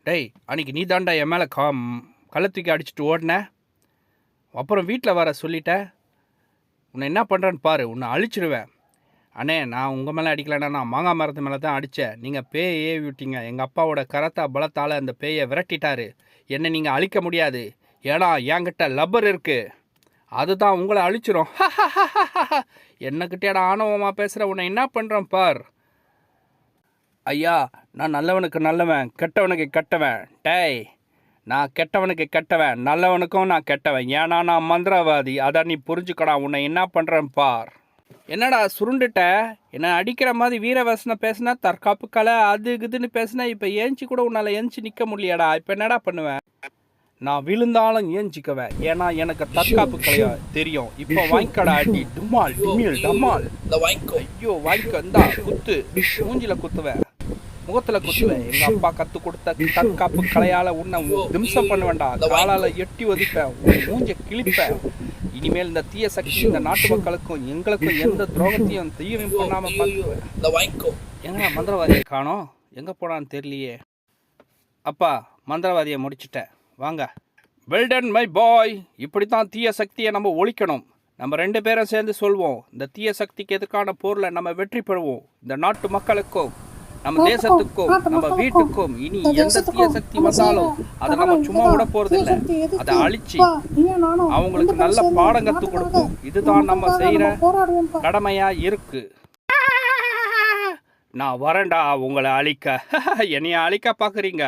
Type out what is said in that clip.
டேய், அன்னைக்கு நீ தாண்டா என் மேலே கள்ள தூக்கி அடிச்சுட்டு ஓடின. அப்புறம் வீட்டில் வர சொல்லிட்ட. உன்னை என்ன பண்ணுறேன்னு பாரு, உன்னை அழிச்சிடுவேன். அண்ணே, நான் உங்கள் மேலே அடிக்கலைன்னா நான் மாங்காய் மரத்து மேலே தான் அடித்தேன். நீங்கள் பேயை ஏவி விட்டீங்க. எங்கள் அப்பாவோட கரத்தா பலத்தால் அந்த பேயை விரட்டிட்டாரு. என்னை நீங்கள் அழிக்க முடியாது. ஏன்னா என்கிட்ட லப்பர் இருக்குது. அதுதான் உங்களை அழிச்சிரும். என்னக்கிட்டேடா ஆணவமாக பேசுகிற, உன்னை என்ன பண்ணுறேன் பார். ஐயா, நான் நல்லவனுக்கு நல்லவன், கெட்டவனுக்கு கெட்டவன். டேய், நான் கெட்டவனுக்கு கெட்டவன், நல்லவனுக்கும் நான் கெட்டவன். ஏன்னா நான் மந்திரவாதி. அதை நீ புரிஞ்சுக்கடா. உன்னை என்ன பண்ணுறேன் பார். என்னடா சுருண்டுட்ட? என்னை அடிக்கிற மாதிரி வீரவசனை பேசுனா, தற்காப்பு கலை அது இதுன்னு பேசுனா, இப்போ ஏஞ்சி கூட உன்னால் ஏஞ்சி நிற்க முடியலடா. இப்போ என்னடா பண்ணுவேன்? நான் விழுந்தாலும் ஏஞ்சிக்குவேன். ஏன்னா எனக்கு தற்காப்பு கலையா தெரியும். இப்போ வாங்கிக்கடா அடி. டுமால் டிமில் டமால். ஐயோ, வாங்கிக்க. இந்தா குத்து. மூஞ்சில குத்துவேன், முகத்தில் குத்துவேன். எங்கள் அப்பா கற்றுக் கொடுத்த தற்காப்பு கலையால் உன்னை திம்சம் பண்ணுவேன்டா. காலால் எட்டி ஒதிப்பேன், மூஞ்சை கிழிப்பேன். இனிமேல் இந்த தீய சக்தி இந்த நாட்டு மக்களுக்கும் எங்களுக்கும் எந்த துரோகத்தையும் தீயும் பண்ணாமல் பார்த்துக்குவேன். எங்கடா மந்திரவாதியை காணோம்? எங்கே போனான்னு தெரியலையே. அப்பா, மந்திரவாதியை முடிச்சிட்டேன், வாங்க. Well done my boy. இப்படித்தான் தீய சக்தியை நம்ம ஒழிக்கணும். நம்ம 2 பேரும் சேர்ந்து சொல்வோம், இந்த தீய சக்திக்கு எதுக்கான போரில் நம்ம வெற்றி பெறுவோம். இந்த நாட்டு மக்களுக்கும் நம்ம தேசத்துக்கும் நம்ம வீட்டுக்கும் இனி எந்த தீய சக்தி வந்தாலும் அதை நம்ம சும்மா விட போறது இல்லை. அதை அழிச்சு அவங்களுக்கு நல்ல பாடம் கற்றுக் கொடுப்போம். இதுதான் நம்ம செய்யற கடமையா இருக்கு. நான் வரேன்டா உங்களை அழிக்க. என்னைய அழிக்க பாக்குறீங்க?